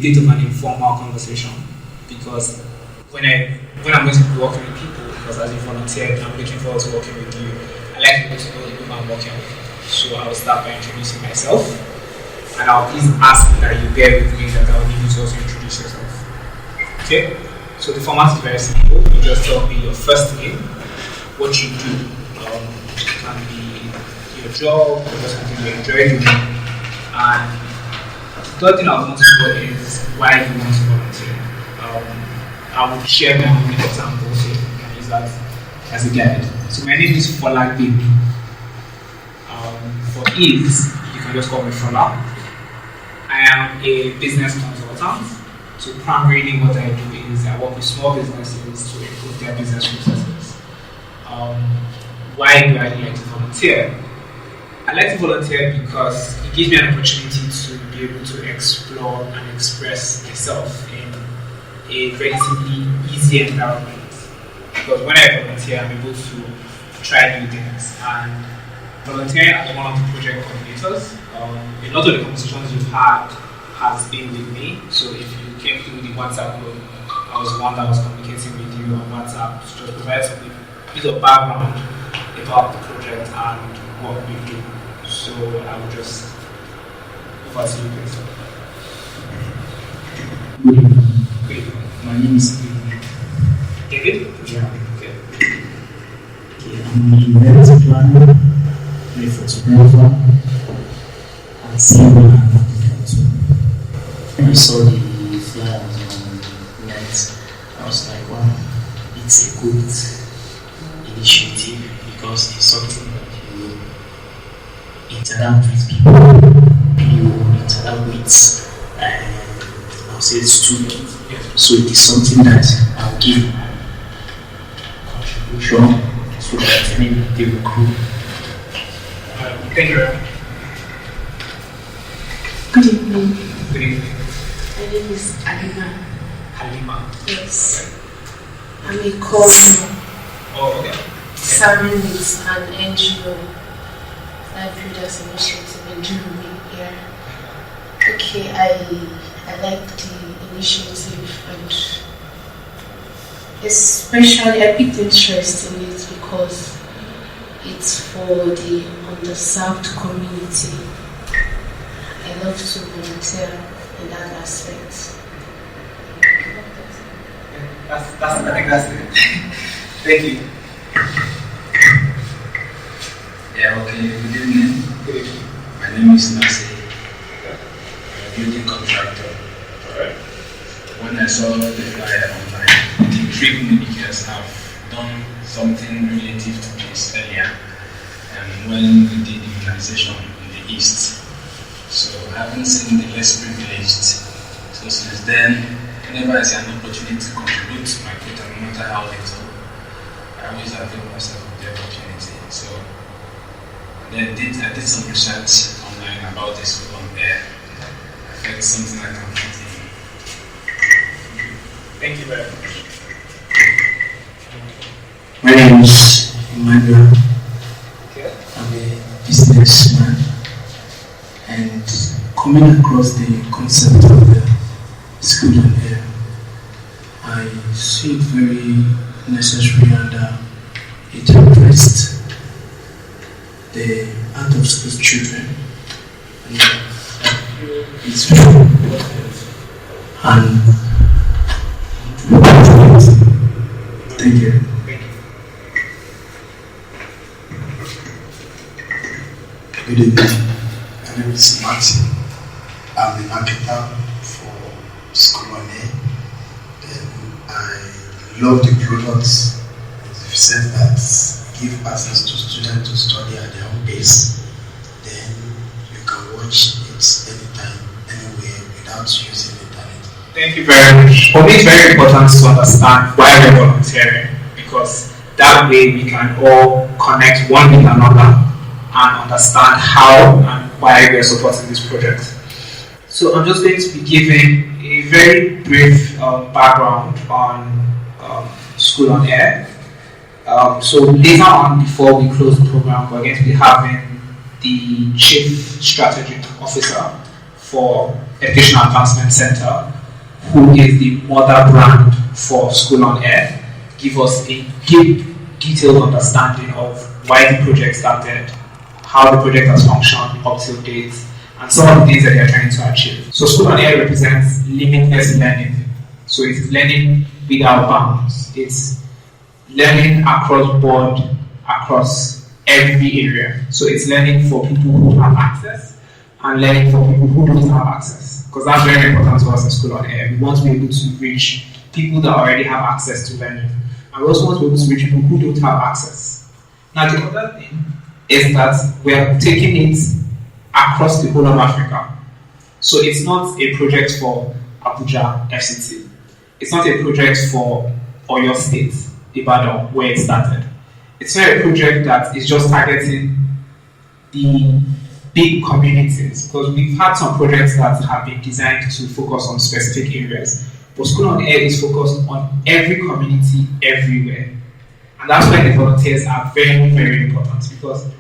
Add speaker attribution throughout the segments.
Speaker 1: bit of an informal conversation, because when I'm going to be working with people, because as you volunteered, I'm looking forward to working with you. I like people to know the people I'm working with. So I will start by introducing myself, and I'll please ask that you bear with me that I'll need you to also introduce yourself. Okay? So the format is very simple. You just tell me your first name, what you do. It can be your job, or just something you enjoy doing. And the third thing I want to know is why you want to volunteer. I will share my own example so you can use that as a guide. So my name is Fola Baby. For ease, you can just call me Fola. I am a business consultant. So primarily what I do is I work with small businesses to improve their business processes. Why do I like to volunteer? I like to volunteer because it gives me an opportunity to be able to explore and express myself in a relatively easy environment. Because when I volunteer, I'm able to try new things. And volunteering as one of the project coordinators, a lot of the conversations you've had has been with me. So if you came through the WhatsApp group, I was the one that was communicating with you on WhatsApp to just provide some bit of background about the project and what we do. So I will just over to you, please.
Speaker 2: Good evening.
Speaker 1: Good evening.
Speaker 2: My name is
Speaker 1: David?
Speaker 2: Yeah.
Speaker 1: Okay.
Speaker 2: I'm an event planner, a photographer, and singer and actor. When I saw the flyers on net, I was like, wow, it's a good initiative because it's something that you interact with people, you interact with, I'll say students. So it is something that I'll give contribution so that maybe they will grow.
Speaker 1: Thank you very much.
Speaker 3: Good evening.
Speaker 1: Good evening.
Speaker 3: My name is Halima.
Speaker 1: Halima.
Speaker 3: Yes. I'm a coordinator
Speaker 1: Oh, okay.
Speaker 3: serving with an NGO, Life Builders Initiative in Germany here. Okay, I like the initiative, and especially I picked interest in it because it's for the underserved community. I love to volunteer in that aspect.
Speaker 1: I think that's it. Thank you.
Speaker 4: Yeah, okay, good evening.
Speaker 1: Good evening.
Speaker 4: My name is Nasi. I'm a building contractor.
Speaker 1: Alright.
Speaker 4: When I saw the flyer online, it intrigued me because I've done something relative to this earlier when we did immunization in the East. So I haven't seen the less privileged. So since then, whenever I see an opportunity to contribute to my quota, no matter how little, I always avail myself of the opportunity. So then I did some research online about this on air. I felt it's something I can fit in.
Speaker 1: Thank you very much.
Speaker 2: My name is Emmanuel.
Speaker 1: Okay.
Speaker 2: I'm a businessman, and coming across the concept of the school on air, I see it very necessary, and it addressed the out of school children. And it's very important. And thank you.
Speaker 1: Thank you.
Speaker 5: Good evening. My name is Martin. I'm the marketer for School on Air. I love the products. You've said that give access to students to study at their own pace. Then you can watch it anytime, anywhere without using internet.
Speaker 1: Thank you very much. For me, it's very important to understand why we're volunteering, because that way we can all connect one with another and understand how and why we're supporting this project. So I'm just going to be giving a very brief background on School on Air. So later on, before we close the program, we're going to be having the Chief Strategy Officer for Education Advancement Center, who is the mother brand for School on Air, give us a deep, detailed understanding of why the project started, how the project has functioned up till date, and some of the things that they are trying to achieve. So School on Air represents limitless learning. So it is learning without bounds. It's learning across board, across every area. So it's learning for people who have access and learning for people who don't have access. Because that's very important to us in School on Air. We want to be able to reach people that already have access to learning. And we also want to be able to reach people who don't have access. Now the other thing is that we are taking it across the whole of Africa. So it's not a project for Abuja, FCT. It's not a project for Oyo State, Ibadan, where it started. It's not a project that is just targeting the big communities, because we've had some projects that have been designed to focus on specific areas. But School on Air is focused on every community, everywhere. And that's why the volunteers are very, very important, because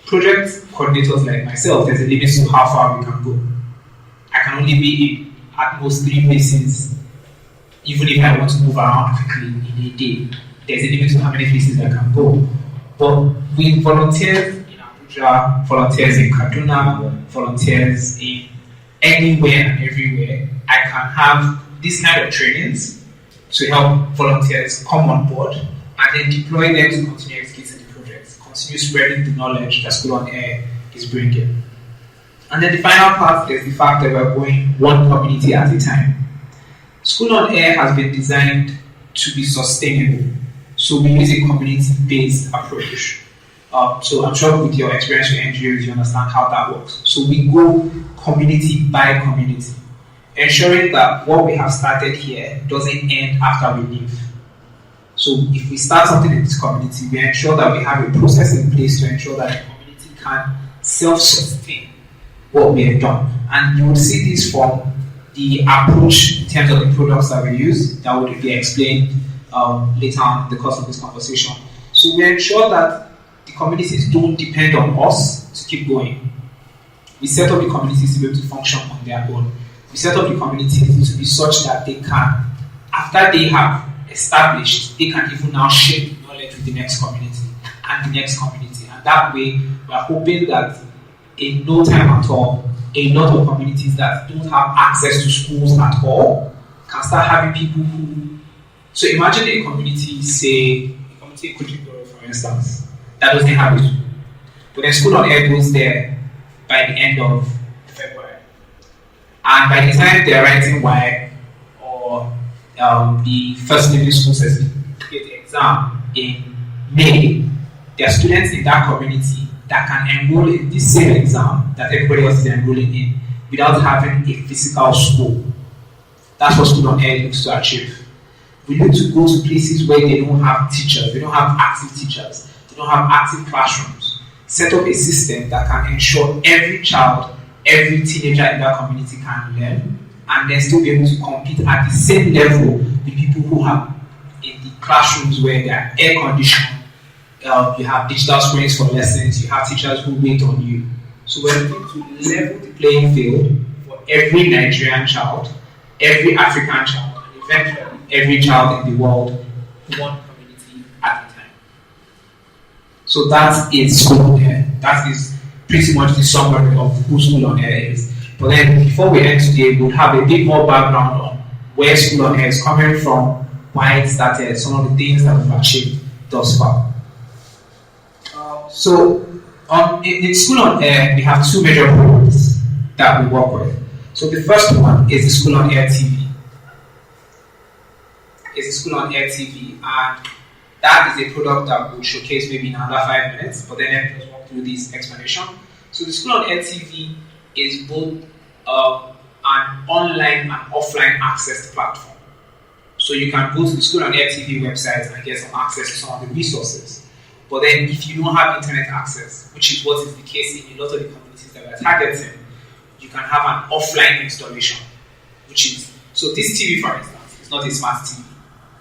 Speaker 1: project coordinators like myself, there's a limit to how far we can go. I can only be at most 3 places, even if I want to move around quickly in a day. There's a limit to how many places I can go. But with volunteers in Abuja, volunteers in Kaduna, volunteers in anywhere and everywhere, I can have this kind of trainings to help volunteers come on board and then deploy them to continue executing the projects, continue spreading the knowledge that School on Air is bringing. And then the final part is the fact that we're going one community at a time. School on Air has been designed to be sustainable. So we use a community-based approach. So I'm sure with your experience with NGOs, you understand how that works. So we go community by community, ensuring that what we have started here doesn't end after we leave. So if we start something in this community, we ensure that we have a process in place to ensure that the community can self-sustain what we have done. And you will see this from the approach in terms of the products that we use that will be explained later on in the course of this conversation. So we ensure that the communities don't depend on us to keep going. We set up the communities to be able to function on their own. We set up the communities to be such that they can, after they have established, they can even now share the knowledge with the next community and the next community. And that way, we are hoping that in no time at all, a lot of communities that don't have access to schools at all can start having people who. So imagine a community, say, a community in Kuchikoro, for instance, that doesn't have a school. But then School on Air goes there by the end of February. And by the time they're writing Y or the first level school certificate exam in May, there are students in that community that can enroll in the same exam that everybody else is enrolling in without having a physical school. That's what School on Air looks to achieve. We need to go to places where they don't have teachers, they don't have active teachers, they don't have active classrooms. Set up a system that can ensure every child, every teenager in that community can learn and then still be able to compete at the same level with people who have in the classrooms where they are air conditioned. You have digital screens for lessons, you have teachers who wait on you. So we're looking to level the playing field for every Nigerian child, every African child, and eventually every child in the world, one community at a time. So that is School on Air. That is pretty much the summary of who School on Air is. But then before we end today, we'll have a bit more background on where School on Air is coming from, why it started, some of the things that we've achieved thus far. So in School on Air, we have two major products that we work with. So the first one is the School on Air TV. It's a School on Air TV, and that is a product that we'll showcase maybe in another 5 minutes, but then let me just walk through this explanation. So the School on Air TV is both an online and offline access platform. So you can go to the School on Air TV website and get some access to some of the resources. But then if you don't have internet access, which is what is the case in a lot of the communities that we are targeting, you can have an offline installation, which is, so this TV for instance, is not a smart TV.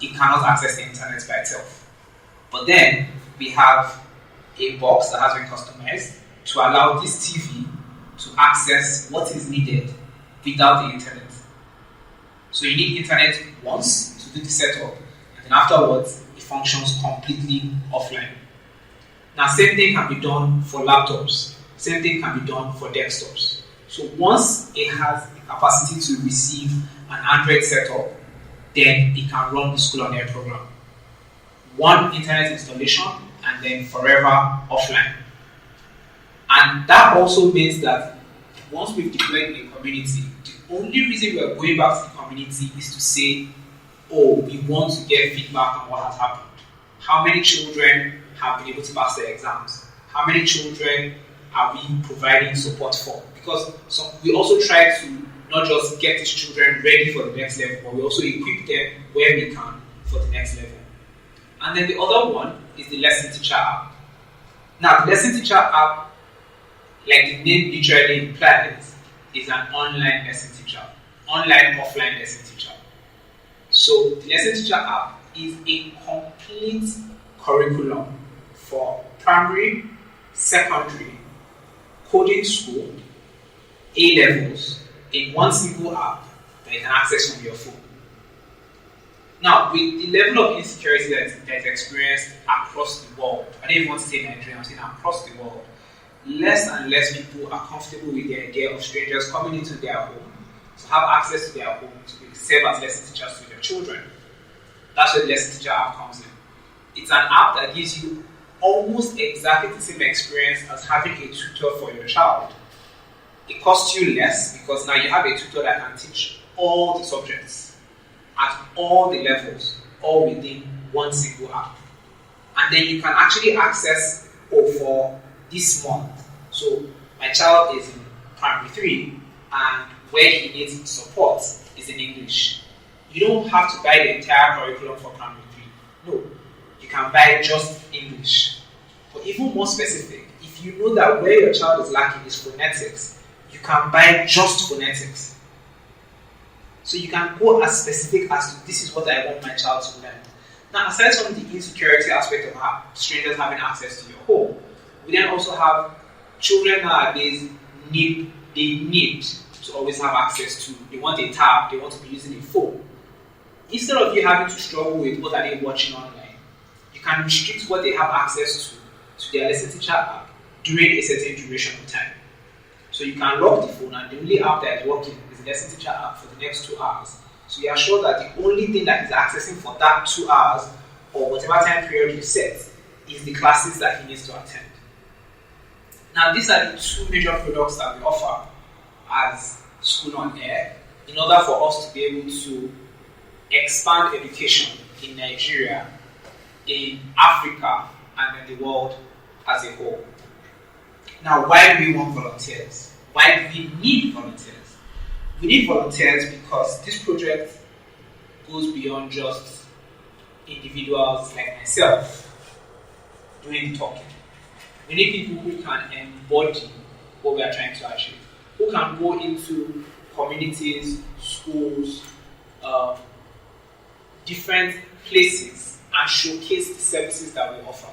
Speaker 1: It cannot access the internet by itself. But then we have a box that has been customized to allow this TV to access what is needed without the internet. So you need internet once to do the setup, and then afterwards it functions completely offline. Now, same thing can be done for laptops. Same thing can be done for desktops. So once it has the capacity to receive an Android setup, then it can run the School on Air program. One internet installation and then forever offline. And that also means that once we've deployed in a community, the only reason we are going back to the community is to say, oh, we want to get feedback on what has happened. How many children have been able to pass their exams? How many children are we providing support for? Because we also try to not just get these children ready for the next level, but we also equip them where we can for the next level. And then the other one is the Lesson Teacher app. Now, the Lesson Teacher app, like the name literally implies, is an online lesson teacher, online, offline lesson teacher. So the Lesson Teacher app is a complete curriculum for primary, secondary, coding school, A-levels, in one single app that you can access from your phone. Now, with the level of insecurity that is experienced across the world, I don't even want to say Nigeria, I'm saying across the world, less and less people are comfortable with the idea of strangers coming into their home to have access to their home to serve as lesson teachers to their children. That's where the Lesson Teacher app comes in. It's an app that gives you almost exactly the same experience as having a tutor for your child. It costs you less because now you have a tutor that can teach all the subjects at all the levels, all within one single app. And then you can actually access for this month. So my child is in primary 3 and where he needs support is in English. You don't have to buy the entire curriculum for primary 3. No, you can buy just English. But even more specific, if you know that where your child is lacking is phonetics, you can buy just phonetics. So you can go as specific as to this is what I want my child to learn. Now, aside from the insecurity aspect of strangers having access to your home, we then also have children nowadays need to always have access to, they want a tab, they want to be using a phone. Instead of you having to struggle with what are they watching online, you can restrict what they have access to their Lesson Teacher app during a certain duration of time. So you can lock the phone and the only app that is working is the Lesson Teacher app for the next 2 hours. So you are sure that the only thing that is accessing for that 2 hours or whatever time period you set is the classes that he needs to attend. Now, these are the 2 major products that we offer as School on Air in order for us to be able to expand education in Nigeria, in Africa, and in the world as a whole. Now, why do we want volunteers? Why do we need volunteers? We need volunteers because this project goes beyond just individuals like myself doing the talking. We need people who can embody what we are trying to achieve, who can go into communities, schools, different places and showcase the services that we offer,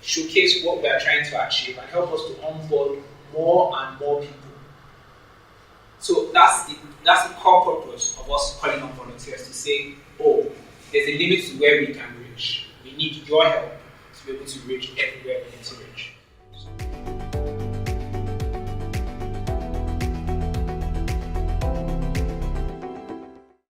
Speaker 1: showcase what we are trying to achieve and help us to onboard more and more people. So that's the core purpose of us calling on volunteers to say, oh, there's a limit to where we can reach. We need your help to be able to reach everywhere we need to reach.